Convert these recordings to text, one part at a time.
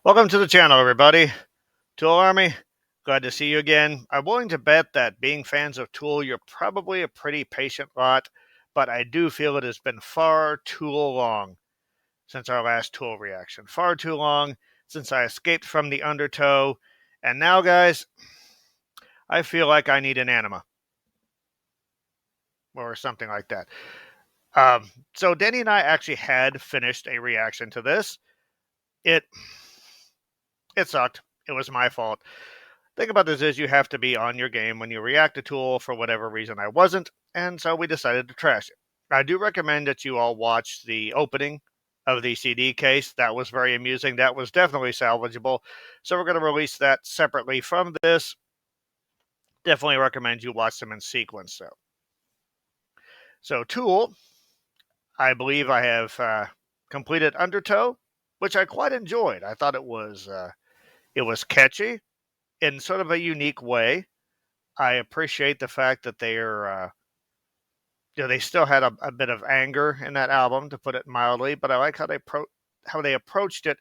Welcome to the channel, everybody. Tool Army, glad to see you again. I'm willing to bet that being fans of Tool, you're probably a pretty patient lot, but I do feel it has been far too long since our last Tool reaction. Far too long since I escaped from the Undertow, and now, guys, I feel like I need an anima or something like that. So Danny and I actually had finished a reaction to this. It it sucked. It was my fault. Thing about this is you have to be on your game when you react to Tool. For whatever reason, I wasn't, and so we decided to trash it. I do recommend that you all watch the opening of the CD case. That was very amusing. That was definitely salvageable. So we're going to release that separately from this. Definitely recommend you watch them in sequence, though. So Tool, I believe I have completed Undertow, which I quite enjoyed. I thought it was catchy in sort of a unique way. I appreciate the fact that they still had a bit of anger in that album, to put it mildly, but I like how they approached it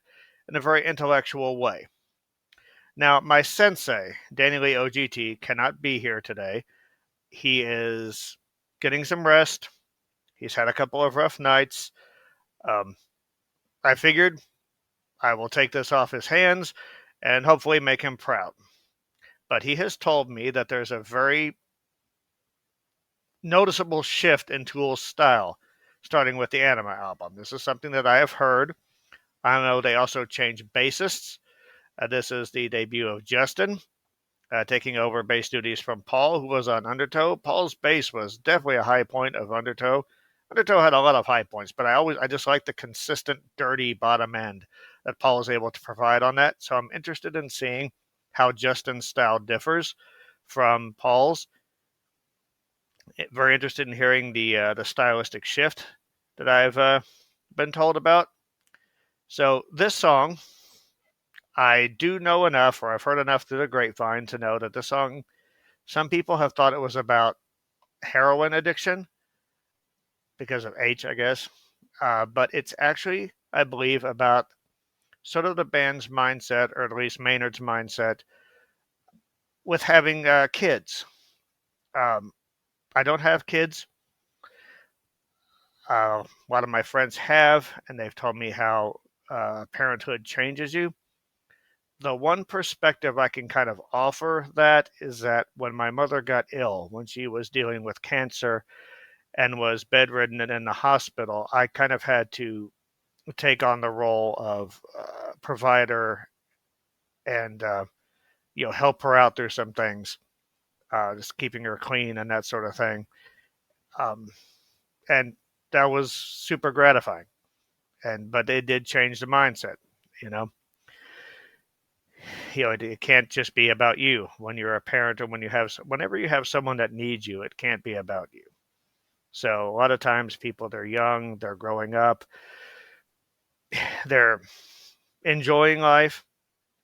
in a very intellectual way. Now, my sensei, Danny Lee OGT, cannot be here today. He is getting some rest. He's had a couple of rough nights. Um, I figured I will take this off his hands and hopefully make him proud. But he has told me that there's a very noticeable shift in Tool's style, starting with the Anima album. This is something that I have heard. I know they also changed bassists. This is the debut of Justin, taking over bass duties from Paul, who was on Undertow. Paul's bass was definitely a high point of Undertow. Undertow had a lot of high points, but I just like the consistent, dirty bottom end that Paul is able to provide on that. So I'm interested in seeing how Justin's style differs from Paul's. Very interested in hearing the stylistic shift that I've been told about. So this song, I do know enough, or I've heard enough through the grapevine to know that this song, some people have thought it was about heroin addiction because of H, I guess. But it's actually, I believe, about sort of the band's mindset, or at least Maynard's mindset, with having kids. Um, I don't have kids. A lot of my friends have, and they've told me how parenthood changes you. The one perspective I can kind of offer that is that when my mother got ill, when she was dealing with cancer and was bedridden and in the hospital, I kind of had to take on the role of provider and help her out through some things, just keeping her clean and that sort of thing. Um, and that was super gratifying. But it did change the mindset, you know. It can't just be about you when you're a parent, or whenever you have someone that needs you. It can't be about you. So a lot of times people, they're young, they're growing up, they're enjoying life,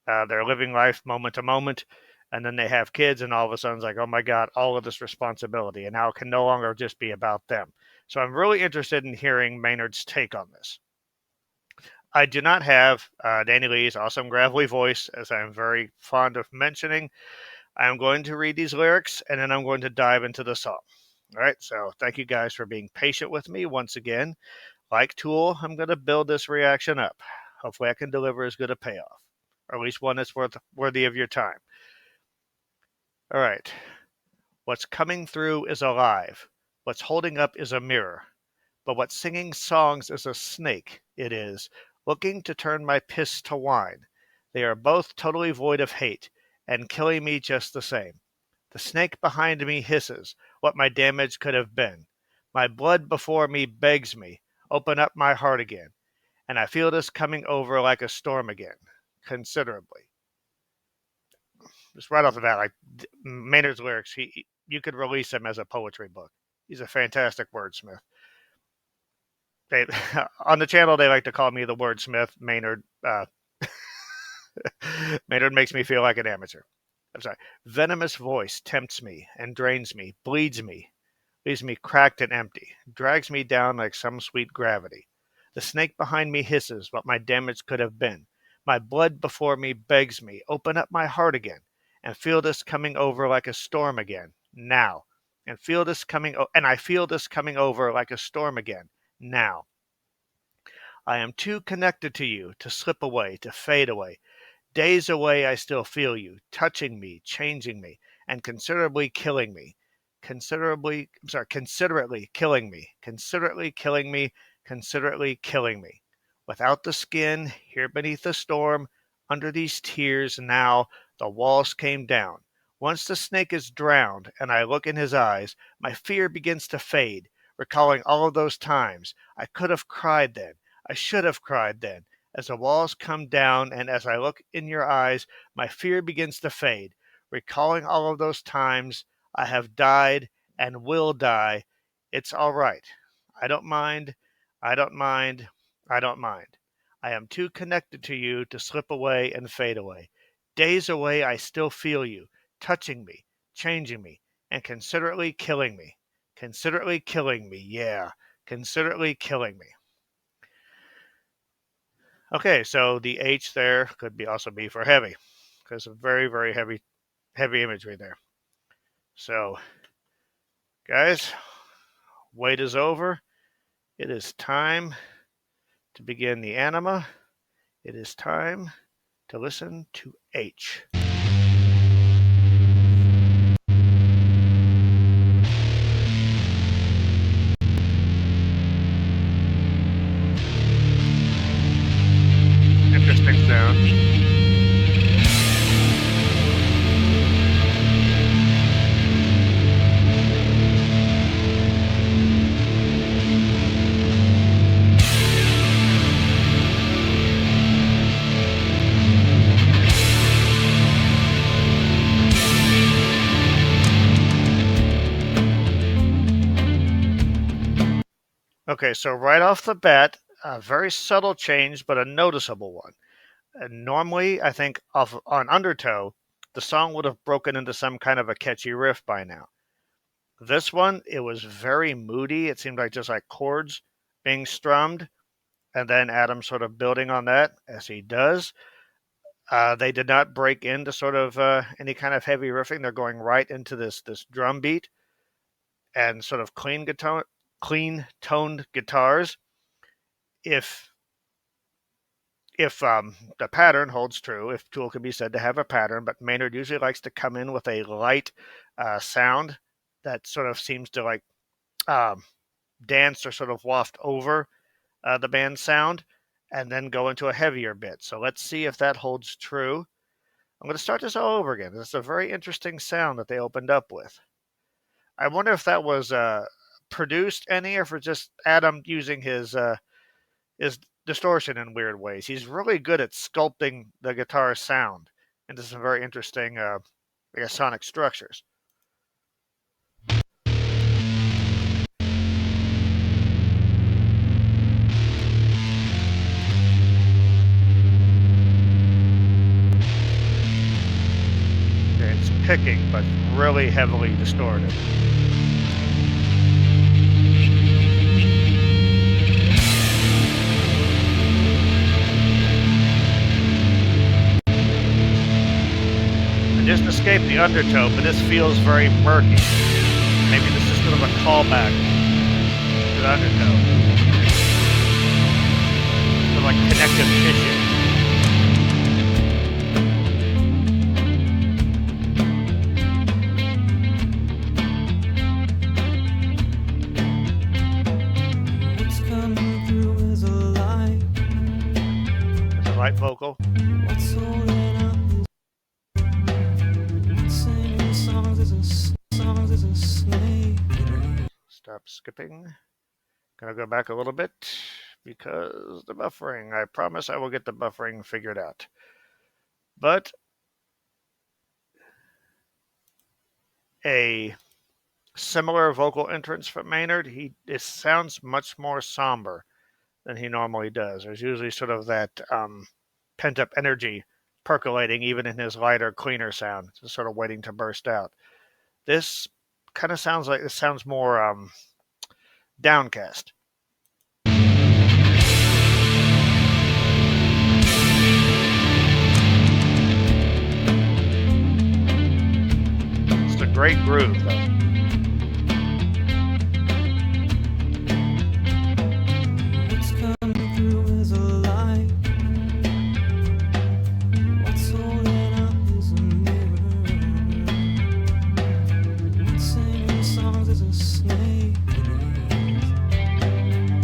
they're living life moment to moment, and then they have kids, and all of a sudden it's like, oh my god, all of this responsibility, and now it can no longer just be about them. So I'm really interested in hearing Maynard's take on this. I do not have Danny Lee's awesome gravelly voice, as I'm very fond of mentioning. I'm going to read these lyrics, and then I'm going to dive into the song. All right, so thank you guys for being patient with me once again. Like Tool, I'm going to build this reaction up. Hopefully I can deliver as good a payoff, or at least one that's worthy of your time. All right. What's coming through is alive. What's holding up is a mirror. But what's singing songs is a snake, it is, looking to turn my piss to wine. They are both totally void of hate, and killing me just the same. The snake behind me hisses what my damage could have been. My blood before me begs me, open up my heart again. And I feel this coming over like a storm again, considerably. Just right off the bat, like Maynard's lyrics, you could release him as a poetry book. He's a fantastic wordsmith. They on the channel they like to call me the wordsmith. Maynard Maynard makes me feel like an amateur. I'm sorry. Venomous voice tempts me and drains me, bleeds me, leaves me cracked and empty, drags me down like some sweet gravity. The snake behind me hisses what my damage could have been. My blood before me begs me, open up my heart again, and feel this coming over like a storm again, now. And I feel this coming over like a storm again, now. I am too connected to you to slip away, to fade away. Days away I still feel you, touching me, changing me, and considerately killing me. Considerately killing me. Considerately killing me. Considerately killing me. Without the skin, here beneath the storm, under these tears now, the walls came down. Once the snake is drowned, and I look in his eyes, my fear begins to fade, recalling all of those times. I could have cried then. I should have cried then. As the walls come down and as I look in your eyes, my fear begins to fade, recalling all of those times I have died and will die. It's all right. I don't mind. I don't mind. I don't mind. I am too connected to you to slip away and fade away. Days away, I still feel you, touching me, changing me, and considerately killing me. Considerately killing me, yeah. Considerately killing me. Okay, so the H there could also be for heavy, because of very, very heavy imagery there. So, guys, wait is over. It is time to begin the anima. It is time to listen to H. Interesting sound. Okay, so right off the bat, a very subtle change, but a noticeable one. And normally, I think on Undertow, the song would have broken into some kind of a catchy riff by now. This one, it was very moody. It seemed like just like chords being strummed, and then Adam sort of building on that as he does. They did not break into sort of any kind of heavy riffing. They're going right into this drum beat and sort of clean toned guitars. If the pattern holds true, if Tool can be said to have a pattern, but Maynard usually likes to come in with a light sound that sort of seems to like dance or sort of waft over the band's sound and then go into a heavier bit. So let's see if that holds true. I'm going to start this all over again. It's a very interesting sound that they opened up with. I wonder if that was produced any, or if it's just Adam using his distortion in weird ways. He's really good at sculpting the guitar sound into some very interesting sonic structures. It's picking, but really heavily distorted. I just escaped the undertow, but this feels very murky. Maybe this is sort of a callback to the undertow. Sort of like connective tissue. Light vocal. Stop skipping. Gonna go back a little bit because the buffering. I promise I will get the buffering figured out. But a similar vocal entrance from Maynard, it sounds much more somber than he normally does. There's usually sort of that pent-up energy percolating even in his lighter, cleaner sound, just sort of waiting to burst out. This kind of sounds more downcast. great groove, though. What's coming through is a light. What's holding up is a mirror. What's singing songs is a snake.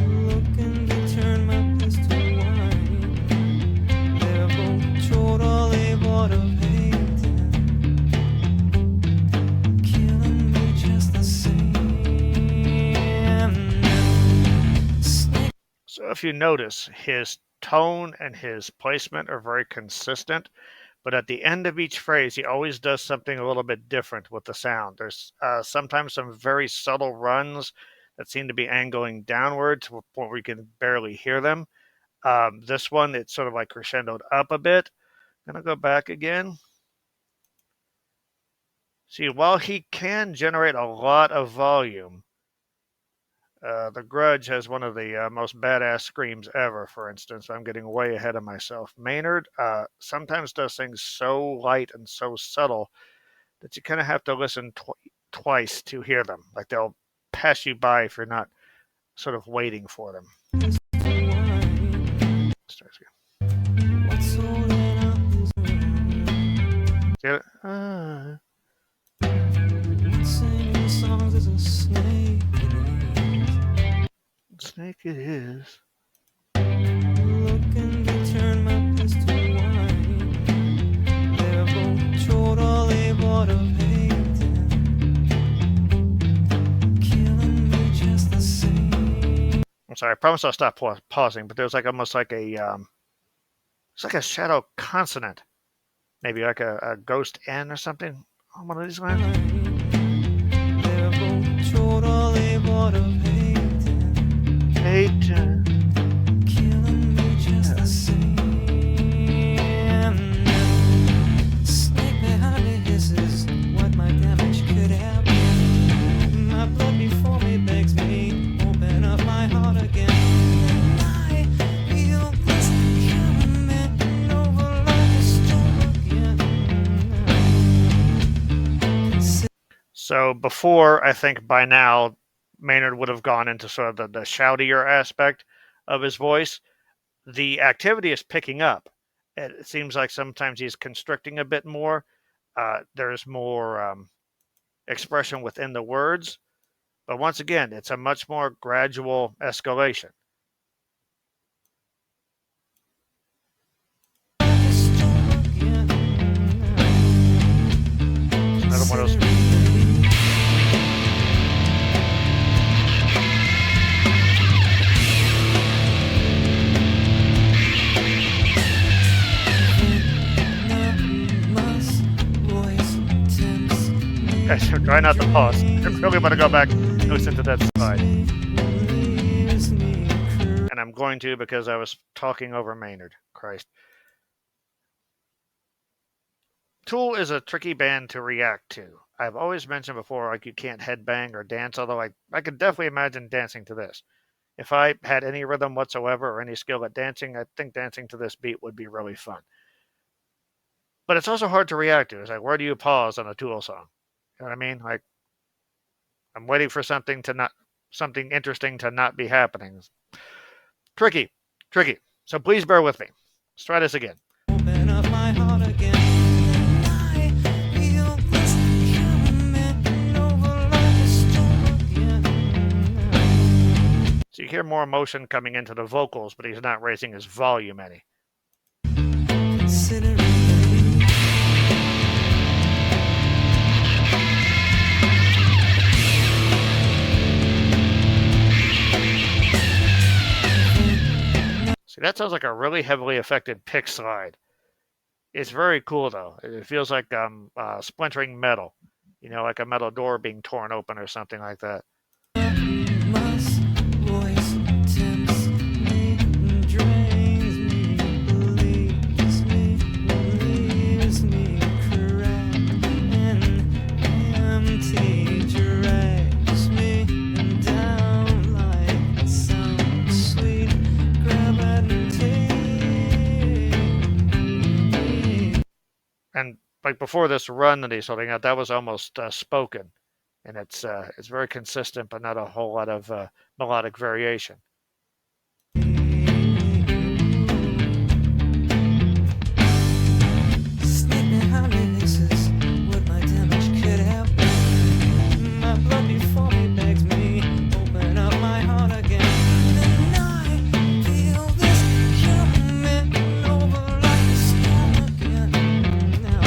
Looking to turn my pistol wide. They're both totally bored of hating. Killing me just the same. So if you notice, his tone and his placement are very consistent, but at the end of each phrase, he always does something a little bit different with the sound. There's sometimes some very subtle runs that seem to be angling downward to a point where you can barely hear them. This one, it's sort of like crescendoed up a bit. I'm going to go back again. See, while he can generate a lot of volume, The Grudge has one of the most badass screams ever, for instance. I'm getting way ahead of myself. Maynard sometimes does things so light and so subtle that you kind of have to listen twice to hear them. Like they'll pass you by if you're not sort of waiting for them. Starts again. What's holding up is Get it? singing songs is a snake. Snake it is. Looking to turn my pistol wide. They're both totally bored of hating. Killing me just the same. I'm sorry, I promise I'll stop pausing, but there's like almost like it's like a shadow consonant. Maybe like a ghost N or something on one of these lines. They're both totally bored of hating. Hating. Killing me just the same. Snake behind me hisses what my damage could have been. My blood before me begs me, open up my heart again. And I feel this coming over like a storm again. So before, I think by now, Maynard would have gone into sort of the shoutier aspect of his voice. The activity is picking up. It seems like sometimes he's constricting a bit more. There's more expression within the words. But once again, it's a much more gradual escalation. Another one of those. Guys, try not to pause. I'm really going to go back and listen to that slide. And I'm going to because I was talking over Maynard. Christ. Tool is a tricky band to react to. I've always mentioned before, like you can't headbang or dance, although I could definitely imagine dancing to this. If I had any rhythm whatsoever or any skill at dancing, I think dancing to this beat would be really fun. But it's also hard to react to. It's like, where do you pause on a Tool song? You know what I mean? Like, I'm waiting for something interesting to not be happening. Tricky. So please bear with me. Let's try this again. Open up my heart again. I feel this coming over like a storm again. So you hear more emotion coming into the vocals, but he's not raising his volume any. Considering See, that sounds like a really heavily affected pick slide. It's very cool, though. It feels like splintering metal. You know, like a metal door being torn open or something like that. voice tempts me, drains me, leaves me cracked and empty, drags me down like some sweet gravity. And like before this run that he's holding out, that was almost spoken, and it's very consistent, but not a whole lot of melodic variation. Sneak behind me hisses what my damage could have been. My blood before me begs me, open up my heart again. And I feel this coming over like a storm again. Now I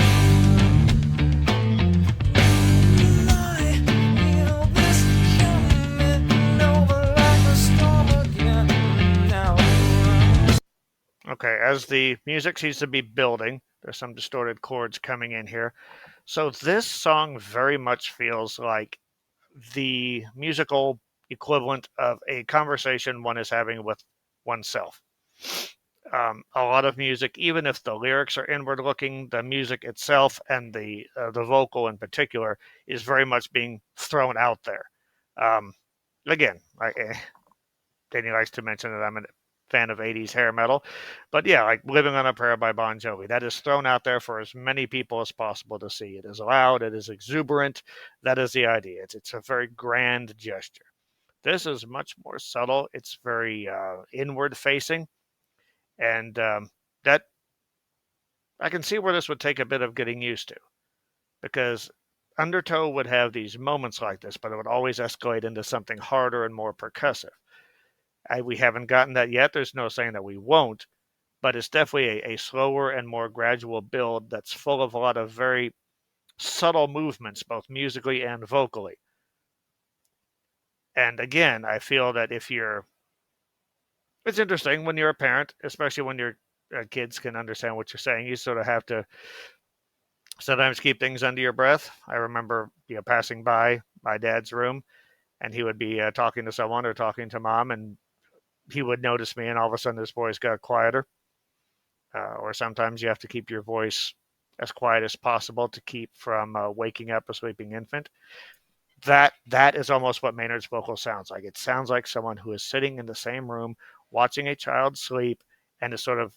feel this coming over like a storm again. Now. Okay, as the music seems to be building, there's some distorted chords coming in here. So this song very much feels like the musical equivalent of a conversation one is having with oneself. A lot of music, even if the lyrics are inward looking, the music itself and the vocal in particular is very much being thrown out there. Um, again, Danny likes to mention that I'm a fan of 80s hair metal, but yeah, like Living on a Prayer by Bon Jovi, that is thrown out there for as many people as possible to see. It is loud, it is exuberant. That is the idea. It's a very grand gesture. This is much more subtle. It's very inward facing, and that I can see where this would take a bit of getting used to, because Undertow would have these moments like this, but it would always escalate into something harder and more percussive. We haven't gotten that yet. There's no saying that we won't, but it's definitely a slower and more gradual build that's full of a lot of very subtle movements, both musically and vocally. And again, I feel that it's interesting when you're a parent, especially when your kids can understand what you're saying. You sort of have to sometimes keep things under your breath. I remember, passing by my dad's room, and he would be talking to someone or talking to mom, and he would notice me, and all of a sudden his voice got quieter. Or sometimes you have to keep your voice as quiet as possible to keep from waking up a sleeping infant. That is almost what Maynard's vocal sounds like. It sounds like someone who is sitting in the same room watching a child sleep and is sort of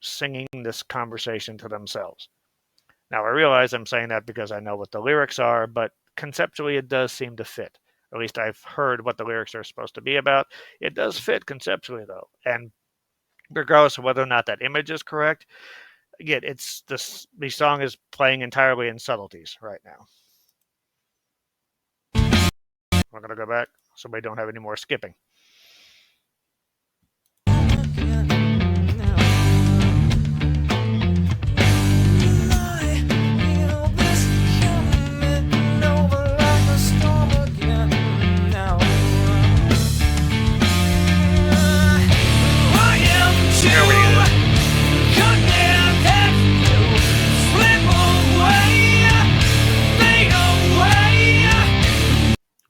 singing this conversation to themselves. Now, I realize I'm saying that because I know what the lyrics are, but conceptually it does seem to fit. At least I've heard what the lyrics are supposed to be about. It does fit conceptually, though. And regardless of whether or not that image is correct, again, it's this the song is playing entirely in subtleties right now. We're gonna go back so we don't have any more skipping. Here we go.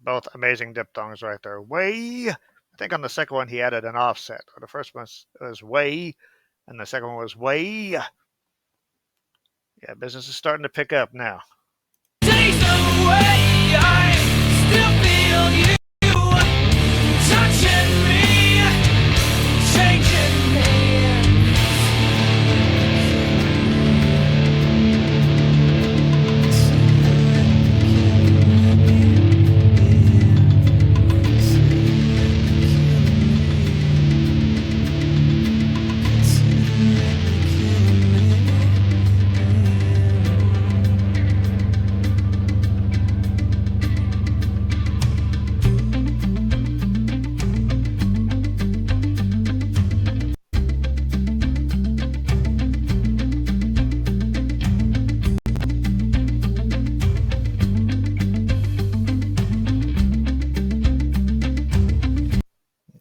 Both amazing diphthongs right there. Way. I think on the second one he added an offset. The first one was way, and the second one was way. Yeah, business is starting to pick up now. Days away, I still feel you touching me, changing me.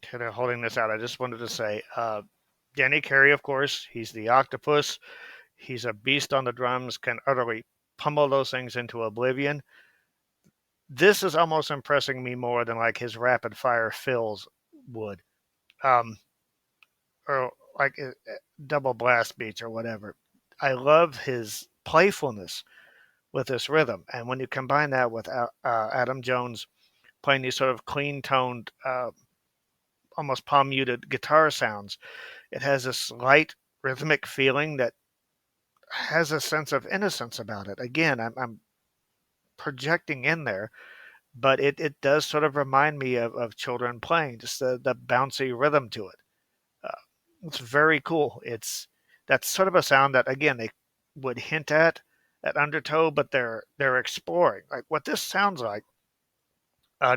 Okay, they're holding this out. I just wanted to say, Danny Carey, of course, he's the octopus. He's a beast on the drums, can utterly pummel those things into oblivion. This is almost impressing me more than like his rapid fire fills would, or like double blast beats or whatever. I love his playfulness with this rhythm, and when you combine that with Adam Jones playing these sort of clean toned, almost palm muted guitar sounds, it has this light rhythmic feeling that has a sense of innocence about it. Again, I'm projecting in there, but it does sort of remind me of children playing, just the bouncy rhythm to it. Uh, it's very cool. That's sort of a sound that again they would hint at Undertow, but they're exploring like what this sounds like.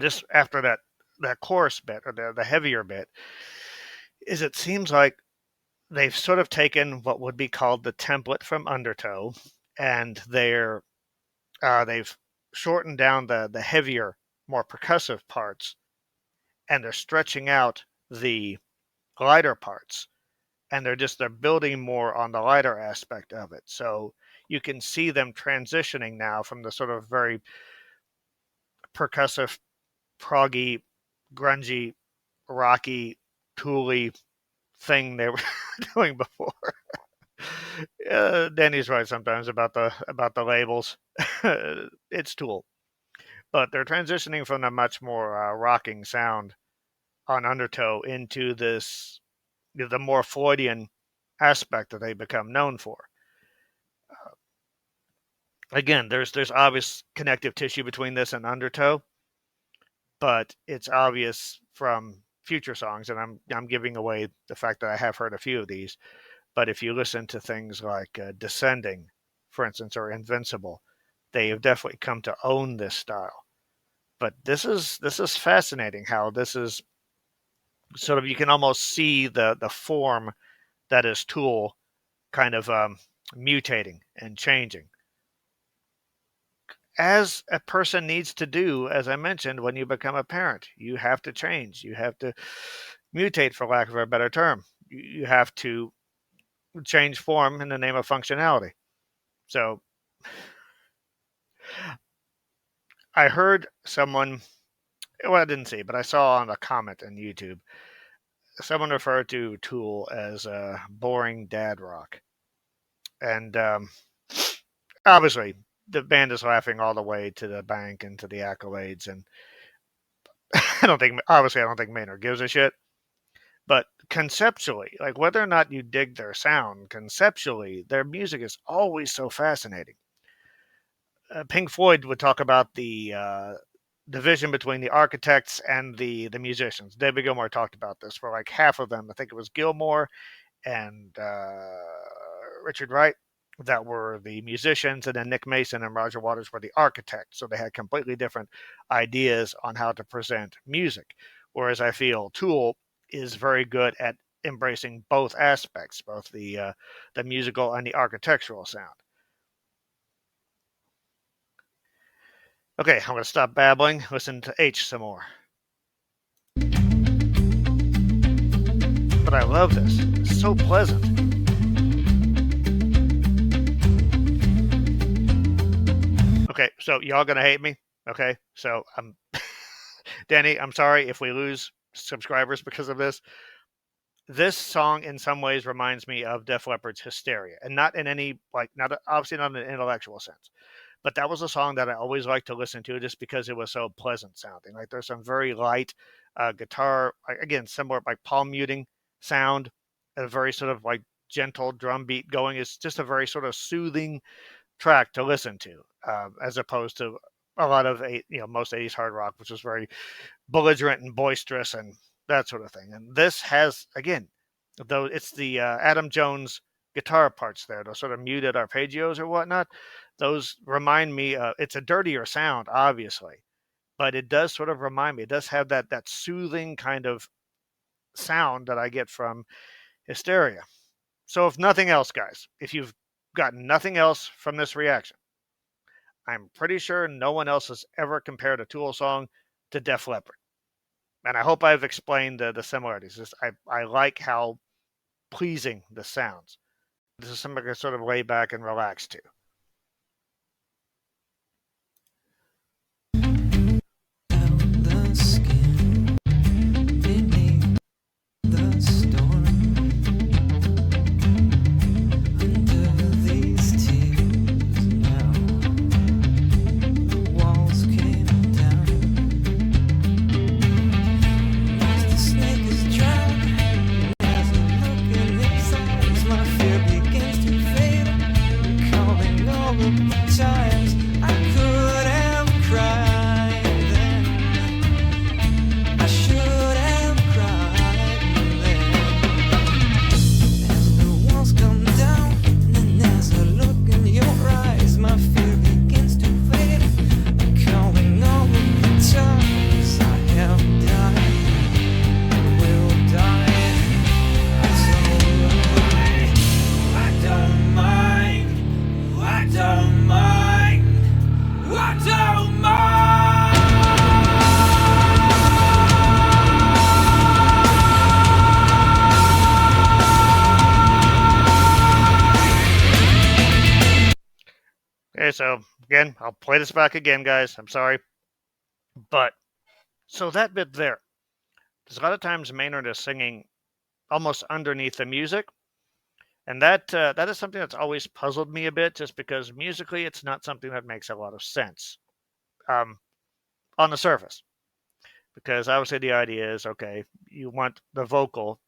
Just after that chorus bit or the heavier bit, is it seems like they've sort of taken what would be called the template from Undertow, and they've shortened down the heavier, more percussive parts, and they're stretching out the lighter parts, and they're building more on the lighter aspect of it. So you can see them transitioning now from the sort of very percussive, proggy, grungy, rocky, tooly thing they were doing before. Danny's right sometimes about the labels. It's Tool, but they're transitioning from a much more rocking sound on Undertow into this the more Floydian aspect that they become known for. Again, there's obvious connective tissue between this and Undertow, but it's obvious from future songs, and I'm giving away the fact that I have heard a few of these. But if you listen to things like Descending, for instance, or Invincible, they have definitely come to own this style. But this is fascinating how this is sort of you can almost see the form that is Tool kind of mutating and changing as a person needs to do. As I mentioned, when you become a parent, you have to change, you have to mutate, for lack of a better term. You have to change form in the name of functionality. So I heard someone, well, I didn't see, but I saw on a comment on YouTube, someone referred to Tool as boring dad rock. And obviously, the band is laughing all the way to the bank and to the accolades. And I don't think Maynard gives a shit. But conceptually, like whether or not you dig their sound, conceptually, their music is always so fascinating. Pink Floyd would talk about the division between the architects and the musicians. David Gilmour talked about this for like half of them. I think it was Gilmour and Richard Wright that were the musicians, and then Nick Mason and Roger Waters were the architects. So they had completely different ideas on how to present music. Whereas I feel Tool is very good at embracing both aspects, both the musical and the architectural sound. Okay, I'm going to stop babbling, listen to H some more. But I love this. It's so pleasant. Okay, so y'all going to hate me? Okay, so Danny, I'm sorry if we lose subscribers because of this. This song in some ways reminds me of Def Leppard's Hysteria, and not in any, not obviously not in an intellectual sense. But that was a song that I always liked to listen to just because it was so pleasant sounding. Like there's some very light guitar, again, similar like palm muting sound, a very sort of like gentle drum beat going. It's just a very sort of soothing track to listen to, as opposed to a lot of most 80s hard rock, which was very belligerent and boisterous and that sort of thing. And this has, again, though it's the Adam Jones guitar parts there, those sort of muted arpeggios or whatnot, those remind me, it's a dirtier sound, obviously, but it does sort of remind me, it does have that soothing kind of sound that I get from Hysteria. So if nothing else, guys, if you've gotten nothing else from this reaction, I'm pretty sure no one else has ever compared a Tool song to Def Leppard. And I hope I've explained the similarities. I like how pleasing this sounds. This is something I can sort of lay back and relax to. Times I could have cried then. I should have cried then. As the walls come down, and as I look in your eyes, my fear begins to fade. Calling all of the times I have died, will die. It's alright. I don't mind. I don't mind. I don't mind. Okay, so again, I'll play this back again, guys. I'm sorry. But, so that bit there, there's a lot of times Maynard is singing almost underneath the music. And that is something that's always puzzled me a bit, just because musically it's not something that makes a lot of sense um, on the surface. Because obviously the idea is, okay, you want the vocal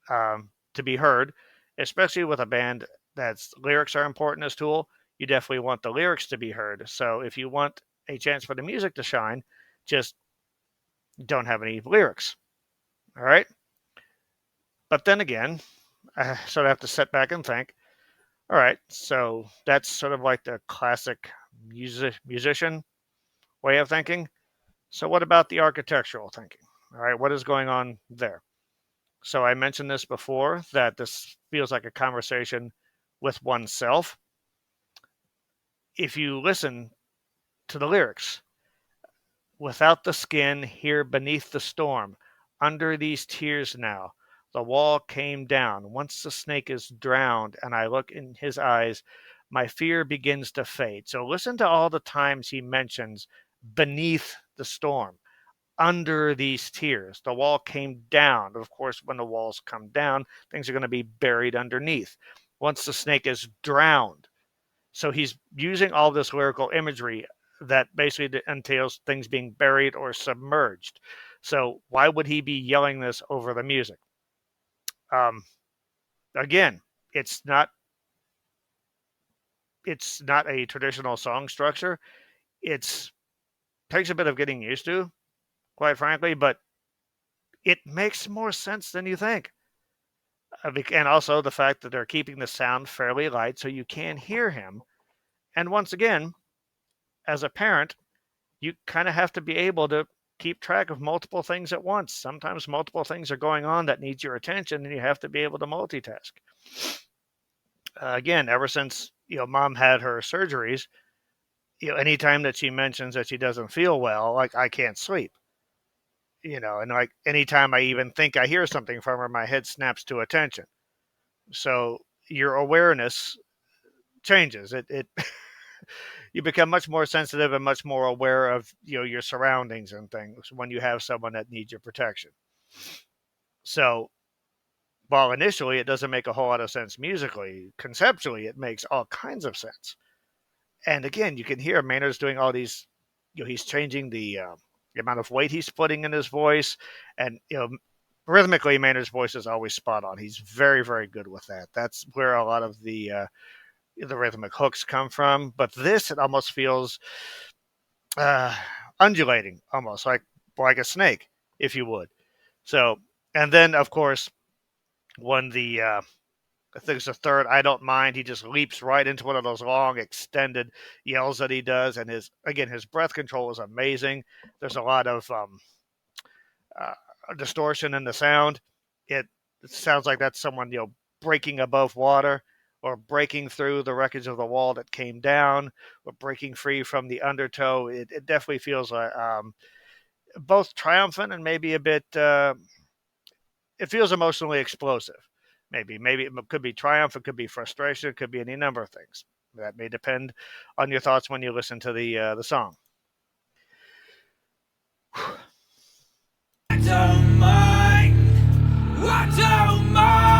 to be heard, especially with a band that's lyrics are important as Tool. You definitely want the lyrics to be heard. So if you want a chance for the music to shine, just don't have any lyrics. All right. But then again, I sort of have to sit back and think, all right, so that's sort of like the classic musician way of thinking. So what about the architectural thinking? All right, what is going on there? So I mentioned this before, that this feels like a conversation with oneself. If you listen to the lyrics, without the skin, here beneath the storm, under these tears now, the wall came down. Once the snake is drowned and I look in his eyes, my fear begins to fade. So listen to all the times he mentions beneath the storm, under these tears. The wall came down. Of course, when the walls come down, things are going to be buried underneath. Once the snake is drowned. So he's using all this lyrical imagery that basically entails things being buried or submerged. So why would he be yelling this over the music? Again, it's not a traditional song structure. It takes a bit of getting used to, quite frankly, but it makes more sense than you think. And also the fact that they're keeping the sound fairly light so you can hear him. And once again, as a parent, you kind of have to be able to keep track of multiple things at once. Sometimes multiple things are going on that need your attention, and you have to be able to multitask. Again, ever since mom had her surgeries, anytime that she mentions that she doesn't feel well, like I can't sleep. And like anytime I even think I hear something from her, my head snaps to attention. So your awareness changes. It you become much more sensitive and much more aware of your surroundings and things when you have someone that needs your protection. So while initially it doesn't make a whole lot of sense musically, conceptually it makes all kinds of sense. And again, you can hear Maynard's doing all these, he's changing the amount of weight he's putting in his voice, and rhythmically Maynard's voice is always spot on. He's very, very good with that. That's where a lot of the rhythmic hooks come from. But this, it almost feels undulating, almost like a snake, if you would. So, and then of course, when I think it's the third, I don't mind, he just leaps right into one of those long extended yells that he does. And his breath control is amazing. There's a lot of distortion in the sound. It sounds like that's someone, breaking above water, or breaking through the wreckage of the wall that came down, or breaking free from the undertow. It definitely feels like both triumphant and maybe a bit, it feels emotionally explosive. Maybe it could be triumph, it could be frustration, it could be any number of things. That may depend on your thoughts when you listen to the song. I don't mind. I don't mind.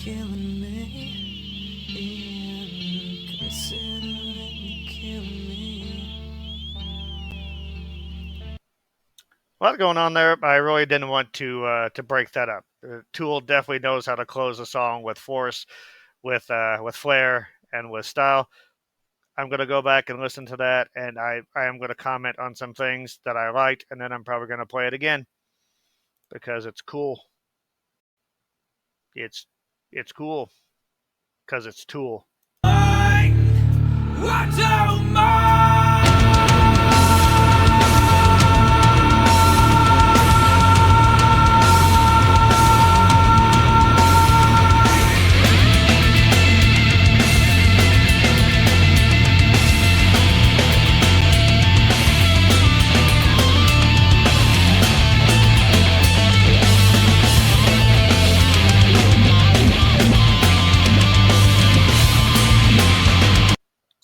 killing me, and considering killing me. A lot going on there. I really didn't want to break that up. Tool definitely knows how to close a song with force, with flair, and with style. I'm going to go back and listen to that, and I am going to comment on some things that I liked, and then I'm probably going to play it again because it's cool. It's it's cool because it's Tool. What do more?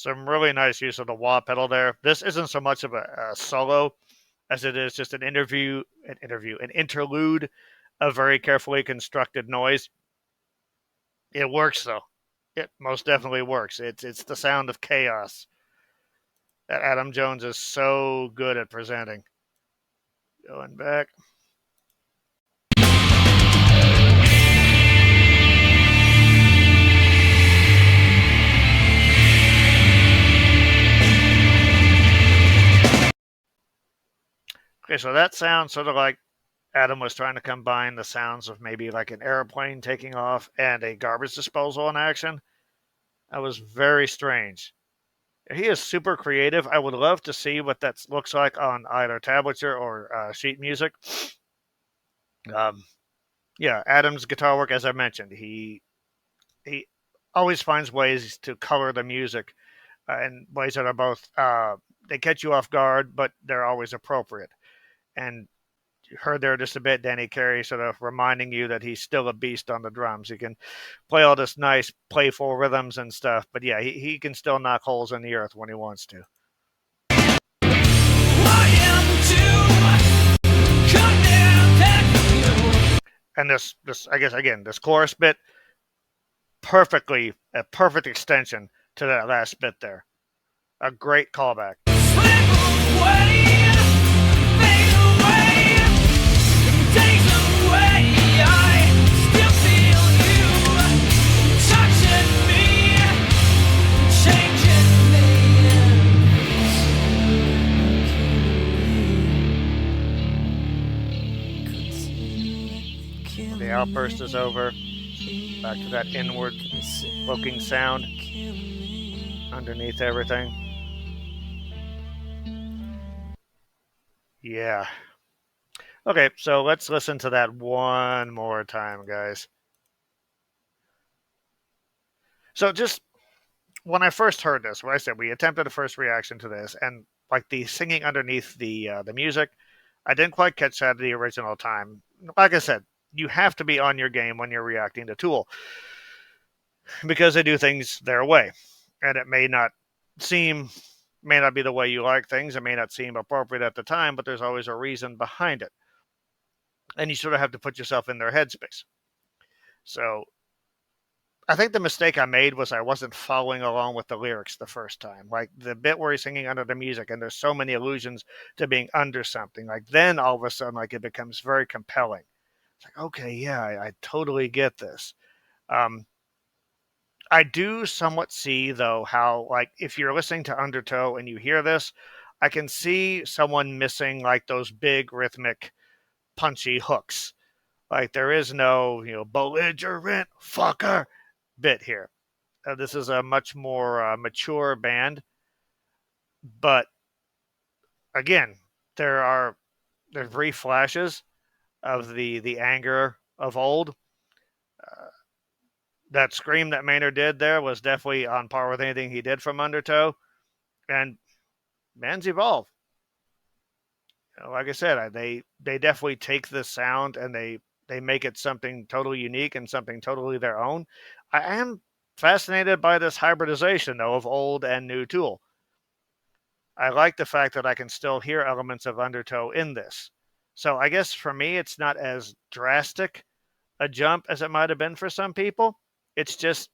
Some really nice use of the wah pedal there. This isn't so much of a solo as it is just an interlude of very carefully constructed noise. It works though. It most definitely works. It's the sound of chaos that Adam Jones is so good at presenting. Going back. Okay, so that sounds sort of like Adam was trying to combine the sounds of maybe like an airplane taking off and a garbage disposal in action. That was very strange. He is super creative. I would love to see what that looks like on either tablature or sheet music. Um, yeah, Adam's guitar work, as I mentioned, he always finds ways to color the music in ways that are both they catch you off guard, but they're always appropriate. And you heard there just a bit Danny Carey sort of reminding you that he's still a beast on the drums. He can play all this nice, playful rhythms and stuff, but yeah, he can still knock holes in the earth when he wants to. And this I guess again, this chorus bit a perfect extension to that last bit there. A great callback. The outburst is over. Back to that inward looking sound underneath everything. Yeah. Okay, so let's listen to that one more time, guys. So just when I first heard this, what I said, we attempted a first reaction to this, and like the singing underneath the music, I didn't quite catch that the original time. Like I said, you have to be on your game when you're reacting to Tool because they do things their way, and it may not be the way you like things. It may not seem appropriate at the time, but there's always a reason behind it, and you sort of have to put yourself in their headspace. So I think the mistake I made was I wasn't following along with the lyrics the first time. Like the bit where he's singing under the music, and there's so many allusions to being under something. Like then all of a sudden, like it becomes very compelling. It's like, okay, yeah, I totally get this. Um, I do somewhat see though how like if you're listening to Undertow and you hear this, I can see someone missing like those big rhythmic punchy hooks. Like there is no, belligerent fucker bit here. This is a much more mature band, but again, there are there's brief flashes of the anger of old. Uh, that scream that Maynard did there was definitely on par with anything he did from Undertow, and bands evolve. Like I said, they definitely take this sound and they make it something totally unique and something totally their own. I am fascinated by this hybridization though of old and new Tool. I like the fact that I can still hear elements of Undertow in this. So I guess for me, it's not as drastic a jump as it might have been for some people. It's just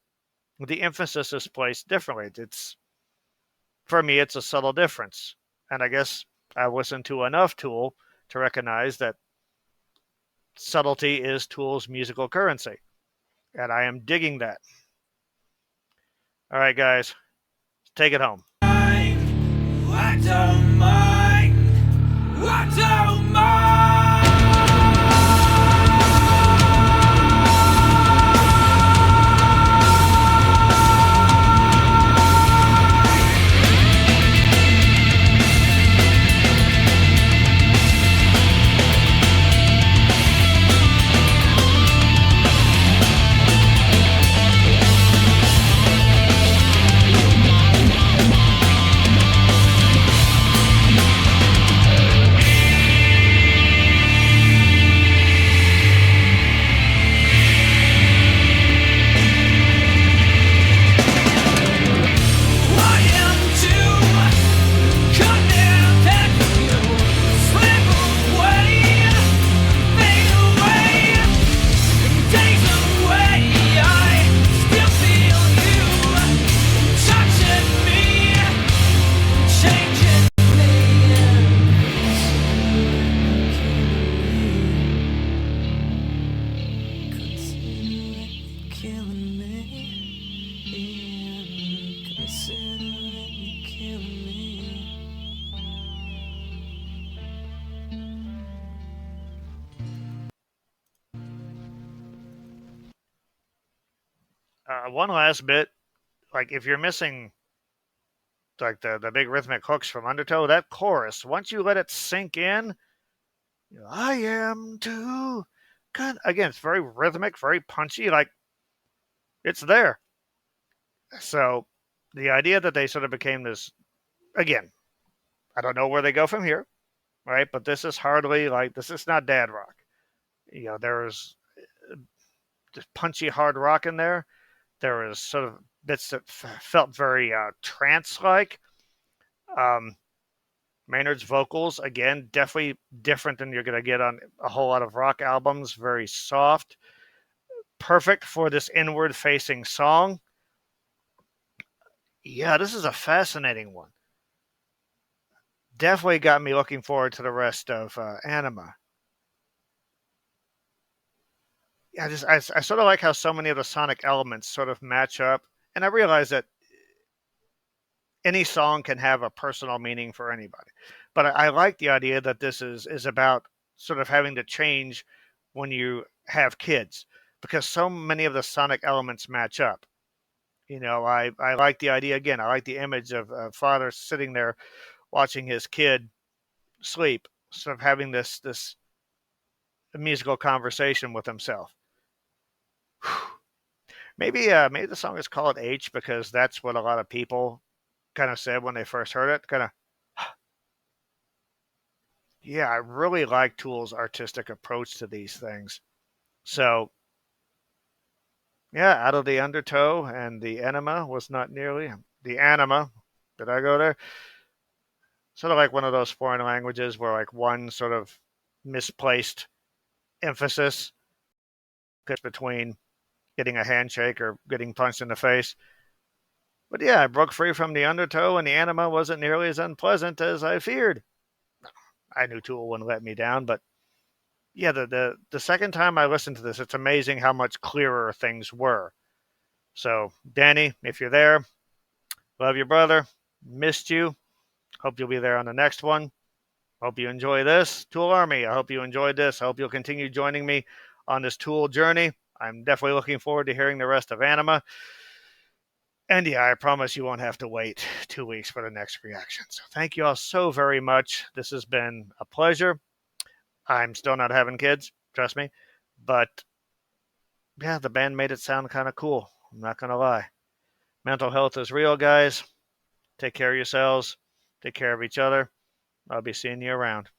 the emphasis is placed differently. It's for me, it's a subtle difference, and I guess I listened to enough Tool to recognize that subtlety is Tool's musical currency, and I am digging that. All right, guys, take it home. I don't mind. I don't mind. One last bit, like if you're missing like the big rhythmic hooks from Undertow, that chorus, once you let it sink in, I am too. God, again, it's very rhythmic, very punchy. Like it's there. So the idea that they sort of became this again, I don't know where they go from here, right? But this is hardly like this is not dad rock. There's just punchy hard rock in there. There was sort of bits that felt very trance-like. Um, Maynard's vocals, again, definitely different than you're going to get on a whole lot of rock albums. Very soft, perfect for this inward-facing song. Yeah, this is a fascinating one. Definitely got me looking forward to the rest of Anima. Yeah, I sort of like how so many of the sonic elements sort of match up, and I realize that any song can have a personal meaning for anybody. But I like the idea that this is about sort of having to change when you have kids because so many of the sonic elements match up. I like the idea again. I like the image of a father sitting there watching his kid sleep, sort of having this musical conversation with himself. Maybe the song is called H because that's what a lot of people kind of said when they first heard it. Kind of, yeah, I really like Tool's artistic approach to these things. So, yeah, out of the Undertow and the Enema was not nearly the Anima. Did I go there? Sort of like one of those foreign languages where like one sort of misplaced emphasis between getting a handshake or getting punched in the face. But yeah, I broke free from the Undertow, and the Anima wasn't nearly as unpleasant as I feared. I knew Tool wouldn't let me down, but yeah, the second time I listened to this, it's amazing how much clearer things were. So, Danny, if you're there, love your brother, missed you. Hope you'll be there on the next one. Hope you enjoy this, Tool Army. I hope you enjoyed this. I hope you'll continue joining me on this Tool journey. I'm definitely looking forward to hearing the rest of Anima. And yeah, I promise you won't have to wait 2 weeks for the next reaction. So thank you all so very much. This has been a pleasure. I'm still not having kids, trust me. But yeah, the band made it sound kind of cool. I'm not going to lie. Mental health is real, guys. Take care of yourselves. Take care of each other. I'll be seeing you around.